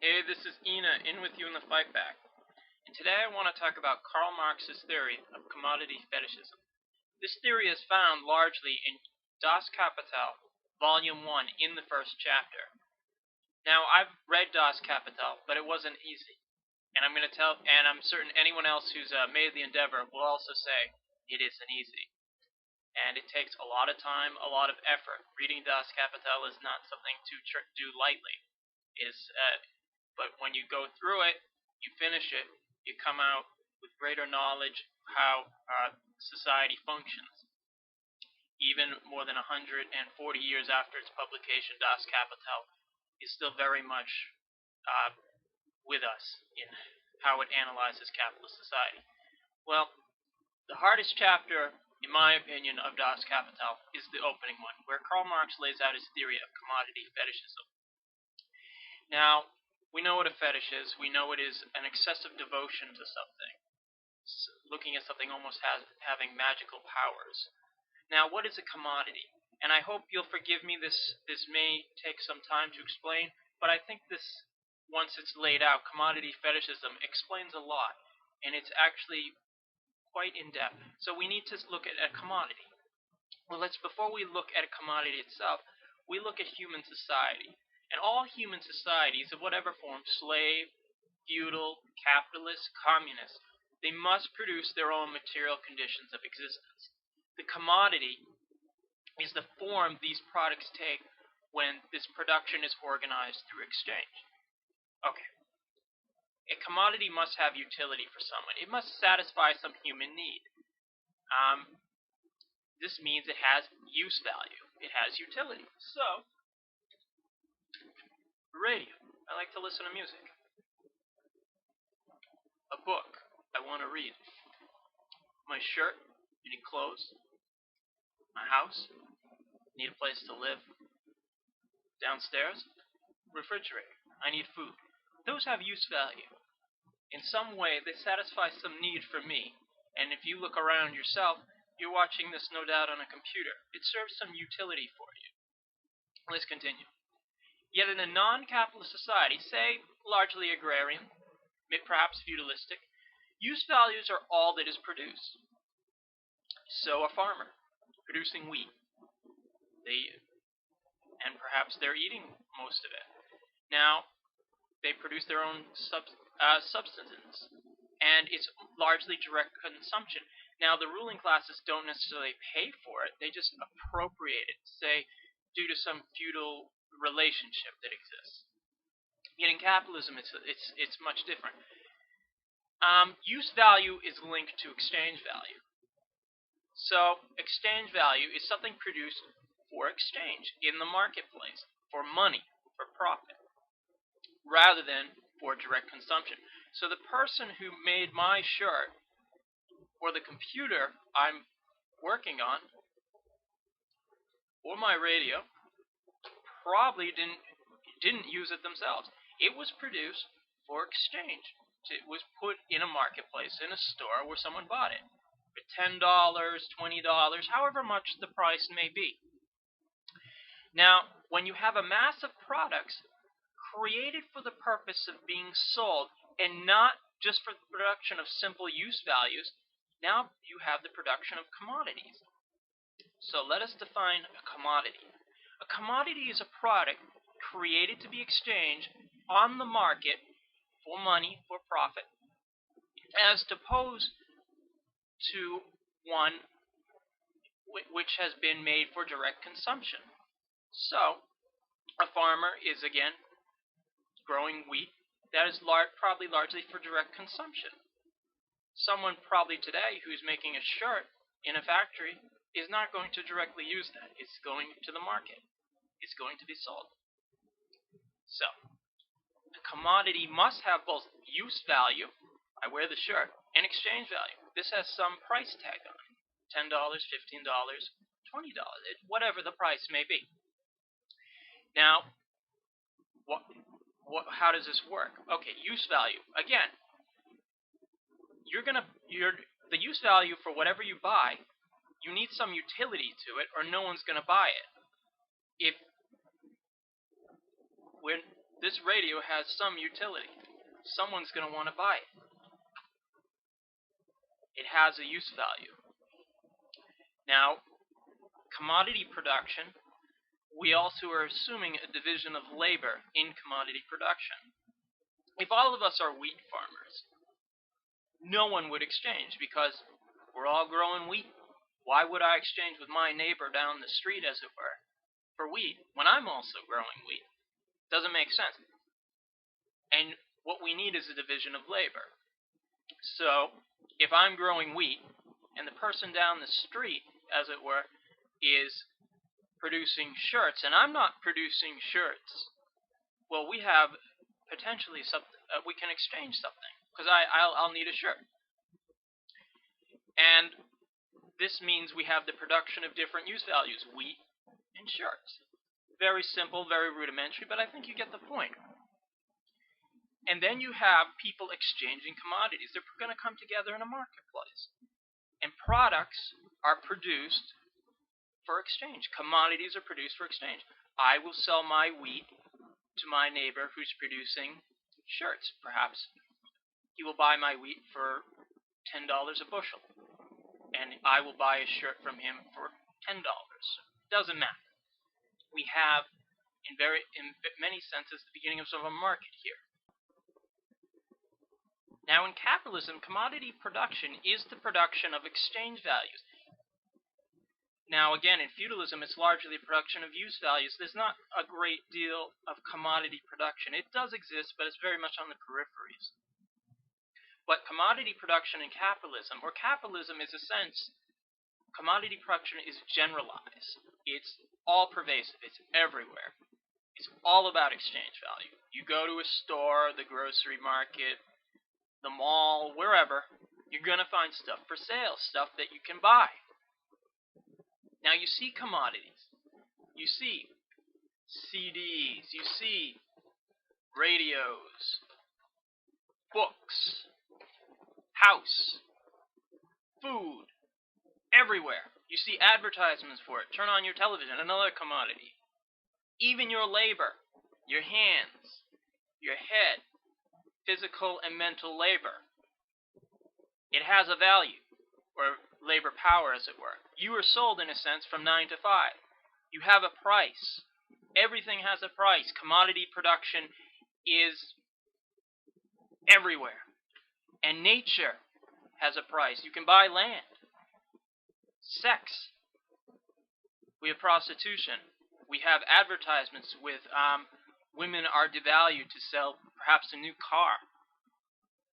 Hey, this is Ina, in with you in the fight back. And today I want to talk about Karl Marx's theory of commodity fetishism. This theory is found largely in Das Kapital, Volume 1, in the first chapter. Now, I've read Das Kapital, but it wasn't easy. And I'm certain anyone else who's made the endeavor will also say it isn't easy. And it takes a lot of time, a lot of effort. Reading Das Kapital is not something to do lightly. But when you go through it, you finish it, you come out with greater knowledge of how society functions. Even more than 140 years after its publication, Das Kapital is still very much with us in how it analyzes capitalist society. Well, the hardest chapter, in my opinion, of Das Kapital is the opening one, where Karl Marx lays out his theory of commodity fetishism. Now, we know what a fetish is. We know it is an excessive devotion to something, looking at something almost having magical powers. Now, what is a commodity? And I hope you'll forgive me, this may take some time to explain, but I think this, once it's laid out, commodity fetishism explains a lot, and it's actually quite in-depth. So we need to look at a commodity. Well, before we look at a commodity itself, we look at human society. And all human societies of whatever form, slave, feudal, capitalist, communist, they must produce their own material conditions of existence. The commodity is the form these products take when this production is organized through exchange. Okay. A commodity must have utility for someone. It must satisfy some human need. This means it has use value. It has utility. So, radio. I like to listen to music. A book. I want to read. My shirt. You need clothes. My house. Need a place to live. Downstairs. Refrigerator. I need food. Those have use value. In some way, they satisfy some need for me. And if you look around yourself, you're watching this no doubt on a computer. It serves some utility for you. Let's continue. Yet in a non-capitalist society, say largely agrarian, perhaps feudalistic, use values are all that is produced. So a farmer producing wheat, and perhaps they're eating most of it. Now, they produce their own substance, and it's largely direct consumption. Now, the ruling classes don't necessarily pay for it; they just appropriate it, say, due to some feudal relationship that exists. Yet in capitalism, it's much different. Use value is linked to exchange value. So exchange value is something produced for exchange in the marketplace, for money, for profit, rather than for direct consumption. So the person who made my shirt or the computer I'm working on or my radio probably didn't use it themselves. It was produced for exchange. It was put in a marketplace, in a store where someone bought it for $10, $20, however much the price may be. Now, when you have a mass of products created for the purpose of being sold and not just for the production of simple use values, now you have the production of commodities. So let us define a commodity. A commodity is a product created to be exchanged on the market for money, for profit, as opposed to one which has been made for direct consumption. So, a farmer is, again, growing wheat that is probably largely for direct consumption. Someone probably today who's making a shirt in a factory is not going to directly use that. It's going to the market. It's going to be sold. So, a commodity must have both use value, I wear the shirt, and exchange value. This has some price tag on it. $10, $15, $20, whatever the price may be. Now, how does this work? Okay, use value. Again, the use value for whatever you buy, you need some utility to it, or no one's going to buy it. This radio has some utility. Someone's going to want to buy it. It has a use value. Now, commodity production, we also are assuming a division of labor in commodity production. If all of us are wheat farmers, no one would exchange because we're all growing wheat. Why would I exchange with my neighbor down the street, as it were, for wheat when I'm also growing wheat? Doesn't make sense. And what we need is a division of labor. So, if I'm growing wheat and the person down the street, as it were, is producing shirts and I'm not producing shirts, well, we have potentially something. We can exchange something because I'll need a shirt. And this means we have the production of different use values, wheat and shirts. Very simple, very rudimentary, but I think you get the point. And then you have people exchanging commodities. They're going to come together in a marketplace. And products are produced for exchange. Commodities are produced for exchange. I will sell my wheat to my neighbor who's producing shirts. Perhaps he will buy my wheat for $10 a bushel. And I will buy a shirt from him for $10. Doesn't matter. We have, in many senses, the beginning of a market here. Now, in capitalism, commodity production is the production of exchange values. Now, again, in feudalism, it's largely the production of use values. There's not a great deal of commodity production. It does exist, but it's very much on the peripheries. But commodity production in capitalism, or capitalism is a sense, commodity production is generalized. It's all pervasive. It's everywhere. It's all about exchange value. You go to a store, the grocery market, the mall, wherever, you're going to find stuff for sale, stuff that you can buy. Now you see commodities. You see CDs. You see radios, books, house, food, everywhere. You see advertisements for it. Turn on your television, another commodity. Even your labor, your hands, your head, physical and mental labor. It has a value, or labor power, as it were. You are sold, in a sense, from 9 to 5. You have a price. Everything has a price. Commodity production is everywhere. And nature has a price. You can buy land. Sex. We have prostitution. We have advertisements with women are devalued to sell perhaps a new car.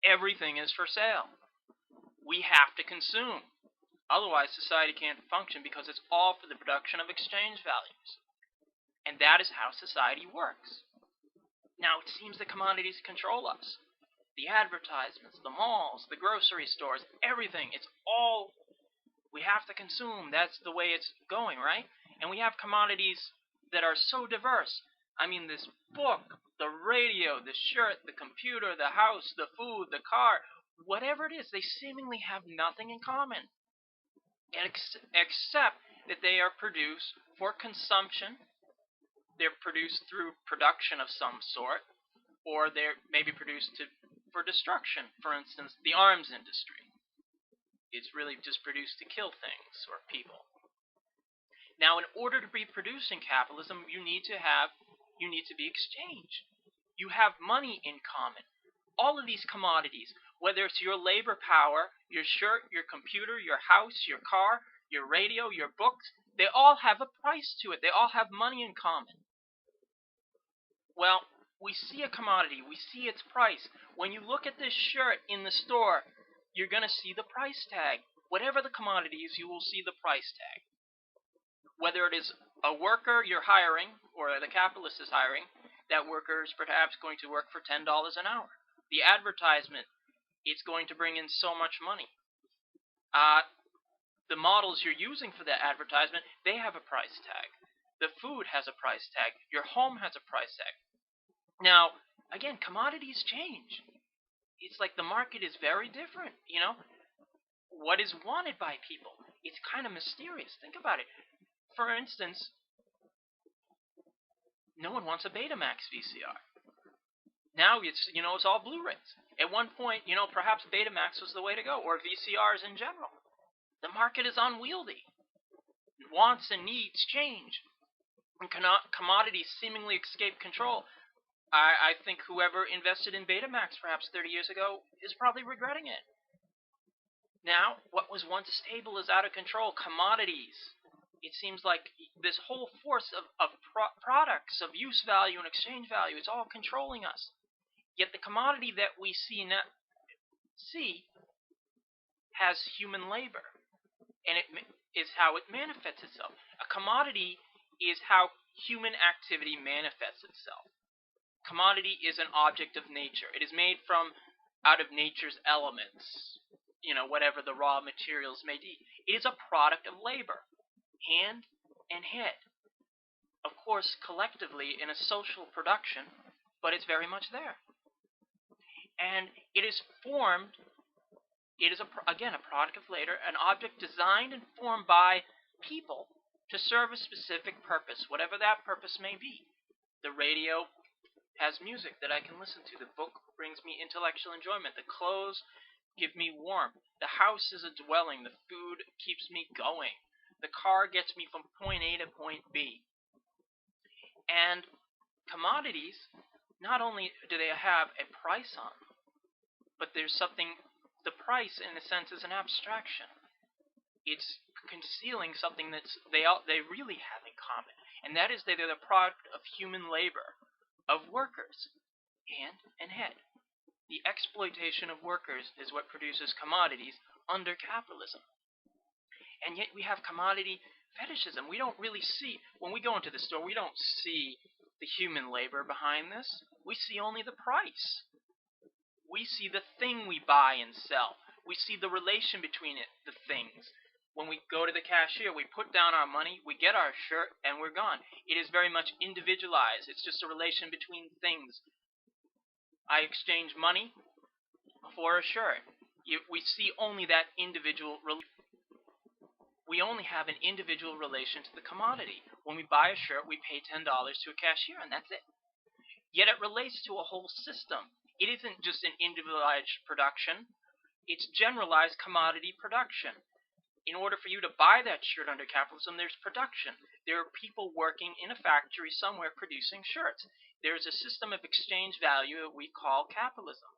Everything is for sale. We have to consume. Otherwise, society can't function because it's all for the production of exchange values. And that is how society works. Now, it seems that commodities control us. The advertisements, the malls, the grocery stores, everything. It's all we have to consume. That's the way it's going, right? And we have commodities that are so diverse. I mean, this book, the radio, the shirt, the computer, the house, the food, the car, whatever it is, they seemingly have nothing in common. Except that they are produced for consumption. They're produced through production of some sort, or they're maybe produced for destruction. For instance, the arms industry. It's really just produced to kill things or people. Now, in order to be produced in capitalism, you need to be exchanged. You have money in common. All of these commodities, whether it's your labor power, your shirt, your computer, your house, your car, your radio, your books, they all have a price to it. They all have money in common. Well, we see a commodity. We see its price. When you look at this shirt in the store, you're going to see the price tag. Whatever the commodity is, you will see the price tag. Whether it is a worker you're hiring, or the capitalist is hiring, that worker is perhaps going to work for $10 an hour. The advertisement, it's going to bring in so much money. The models you're using for that advertisement, they have a price tag. The food has a price tag. Your home has a price tag. Now, again, commodities change. It's like the market is very different, you know. What is wanted by people? It's kind of mysterious. Think about it. For instance, no one wants a Betamax VCR. Now it's all Blu-rays. At one point, perhaps Betamax was the way to go, or VCRs in general. The market is unwieldy. Wants and needs change, and commodities seemingly escape control. I think whoever invested in Betamax perhaps 30 years ago is probably regretting it. Now, what was once stable is out of control. Commodities. It seems like this whole force of products, of use value and exchange value, it's all controlling us. Yet the commodity that we see has human labor, and it is how it manifests itself. A commodity is how human activity manifests itself. Commodity is an object of nature. It is made from out of nature's elements, whatever the raw materials may be. It is a product of labor, hand and head. Of course, collectively in a social production, but it's very much there. And it is formed, it is, again, a product of labor, an object designed and formed by people to serve a specific purpose, whatever that purpose may be. The radio has music that I can listen to. The book brings me intellectual enjoyment. The clothes give me warmth. The house is a dwelling. The food keeps me going. The car gets me from point A to point B. And commodities, not only do they have a price on them, but there's something, the price in a sense is an abstraction. It's concealing something that they really have in common, and that is that they're the product of human labor, of workers, hand and head. The exploitation of workers is what produces commodities under capitalism. And yet we have commodity fetishism. We don't really see, when we go into the store, we don't see the human labor behind this. We see only the price. We see the thing we buy and sell. We see the relation between the things. When we go to the cashier, we put down our money, we get our shirt, and we're gone. It is very much individualized. It's just a relation between things. I exchange money for a shirt. We see only that individual relation. We only have an individual relation to the commodity. When we buy a shirt, we pay $10 to a cashier, and that's it. Yet it relates to a whole system. It isn't just an individualized production. It's generalized commodity production. In order for you to buy that shirt under capitalism, there's production. There are people working in a factory somewhere producing shirts. There's a system of exchange value that we call capitalism.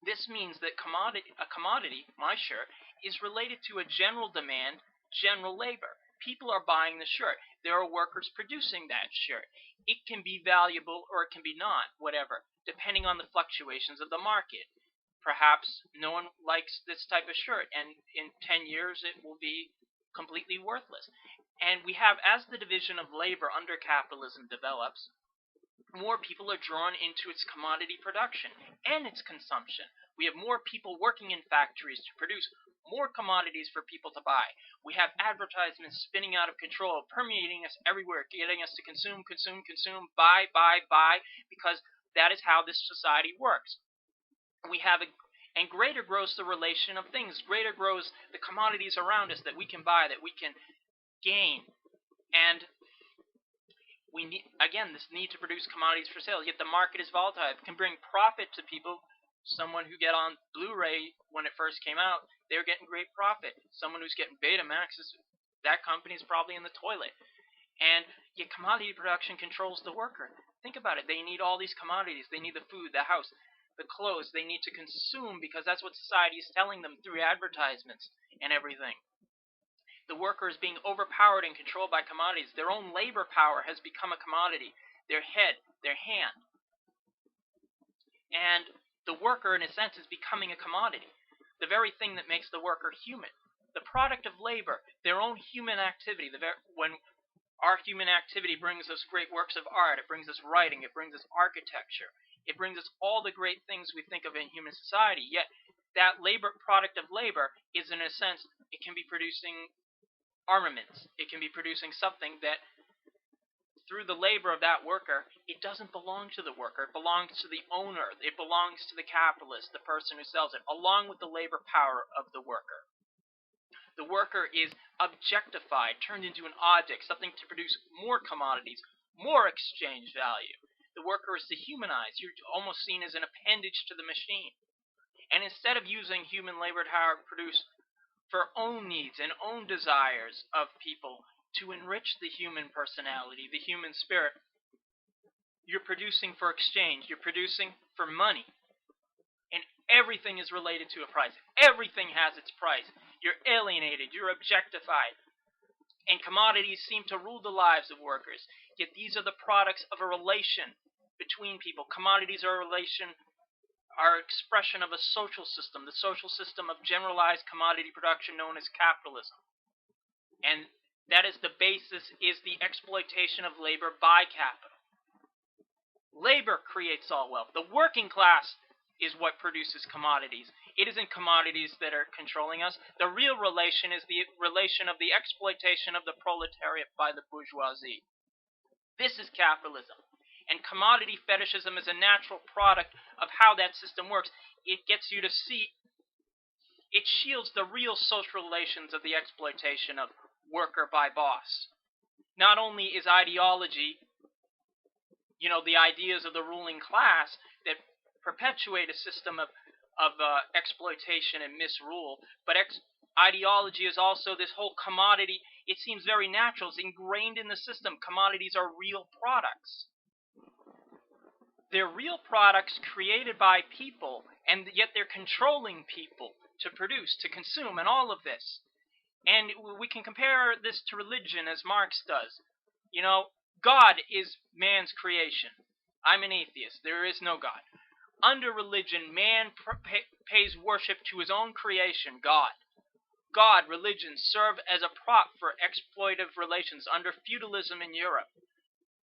This means that a commodity, my shirt, is related to a general demand, general labor. People are buying the shirt. There are workers producing that shirt. It can be valuable or it can be not, whatever, depending on the fluctuations of the market. Perhaps no one likes this type of shirt, and in 10 years it will be completely worthless. And we have, as the division of labor under capitalism develops, more people are drawn into its commodity production and its consumption. We have more people working in factories to produce more commodities for people to buy. We have advertisements spinning out of control, permeating us everywhere, getting us to consume, buy, because that is how this society works. We have and greater grows the relation of things. Greater grows the commodities around us that we can buy, that we can gain. And we need, again, this need to produce commodities for sale. Yet the market is volatile. It can bring profit to people. Someone who get on Blu-ray when it first came out, they're getting great profit. Someone who's getting Betamax, that company is probably in the toilet. And yet commodity production controls the worker. Think about it. They need all these commodities. They need the food, the house, the clothes. They need to consume because that's what society is telling them through advertisements and everything. The worker is being overpowered and controlled by commodities. Their own labor power has become a commodity. Their head, their hand. And the worker, in a sense, is becoming a commodity. The very thing that makes the worker human. The product of labor, their own human activity. When our human activity brings us great works of art, it brings us writing, it brings us architecture, it brings us all the great things we think of in human society. Yet that product of labor is, in a sense, it can be producing armaments. It can be producing something that, through the labor of that worker, it doesn't belong to the worker. It belongs to the owner. It belongs to the capitalist, the person who sells it, along with the labor power of the worker. The worker is objectified, turned into an object, something to produce more commodities, more exchange value. The worker is dehumanized. You're almost seen as an appendage to the machine. And instead of using human labor to produce for own needs and own desires of people to enrich the human personality, the human spirit, you're producing for exchange. You're producing for money. And everything is related to a price. Everything has its price. You're alienated. You're objectified. And commodities seem to rule the lives of workers. Yet these are the products of a relation between people. Commodities are a relation, are expression of a social system, the social system of generalized commodity production known as capitalism. And that is the basis, is the exploitation of labor by capital. Labor creates all wealth. The working class is what produces commodities. It isn't commodities that are controlling us. The real relation is the relation of the exploitation of the proletariat by the bourgeoisie. This is capitalism. And commodity fetishism is a natural product of how that system works. It gets you to see, it shields the real social relations of the exploitation of worker by boss. Not only is ideology, the ideas of the ruling class that perpetuate a system of exploitation and misrule, but ideology is also this whole commodity. It seems very natural. It's ingrained in the system. Commodities are real products. They're real products created by people, and yet they're controlling people to produce, to consume, and all of this. And we can compare this to religion, as Marx does. God is man's creation. I'm an atheist. There is no God. Under religion, man pays worship to his own creation, God. God, religion, serve as a prop for exploitive relations under feudalism in Europe.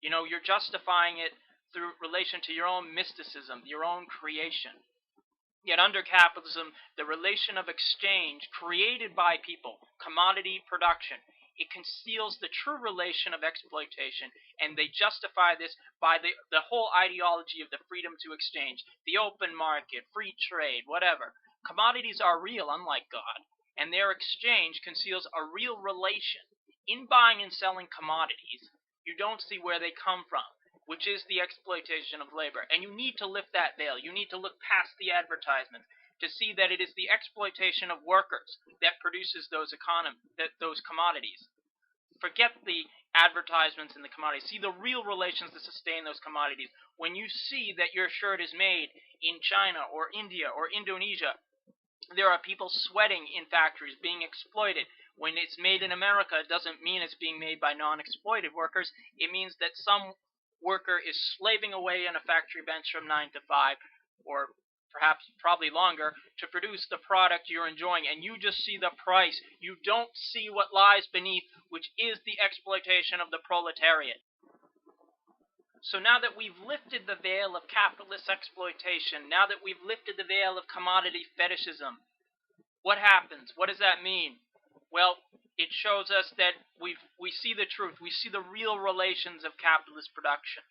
You're justifying it through relation to your own mysticism, your own creation. Yet under capitalism, the relation of exchange created by people, commodity production, it conceals the true relation of exploitation, and they justify this by the whole ideology of the freedom to exchange, the open market, free trade, whatever. Commodities are real, unlike God, and their exchange conceals a real relation. In buying and selling commodities, you don't see where they come from, which is the exploitation of labor. And you need to lift that veil. You need to look past the advertisements to see that it is the exploitation of workers that produces those commodities. Forget the advertisements and the commodities. See the real relations that sustain those commodities. When you see that your shirt is made in China or India or Indonesia, there are people sweating in factories, being exploited. When it's made in America, it doesn't mean it's being made by non-exploited workers. It means that some worker is slaving away on a factory bench from 9 to 5, or probably longer, to produce the product you're enjoying, and you just see the price. You don't see what lies beneath, which is the exploitation of the proletariat. So now that we've lifted the veil of capitalist exploitation, now that we've lifted the veil of commodity fetishism, what happens? What does that mean? Well, it shows us that we see the truth. We see the real relations of capitalist production.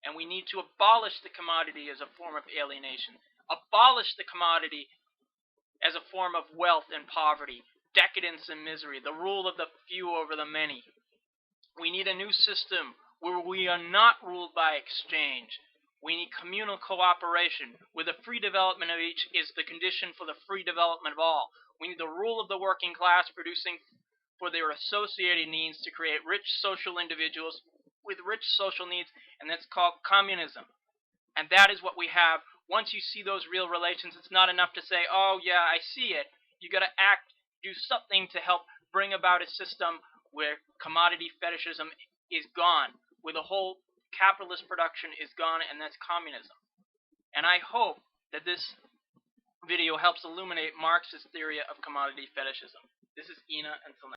And we need to abolish the commodity as a form of alienation. Abolish the commodity as a form of wealth and poverty, decadence and misery, the rule of the few over the many. We need a new system where we are not ruled by exchange. We need communal cooperation, where the free development of each is the condition for the free development of all. We need the rule of the working class producing for their associated needs to create rich social individuals with rich social needs, and that's called communism. And that is what we have. Once you see those real relations, it's not enough to say, oh yeah, I see it. You got to act, do something to help bring about a system where commodity fetishism is gone, where the whole capitalist production is gone, and that's communism. And I hope that this video helps illuminate Marx's theory of commodity fetishism. This is Ina, until next time.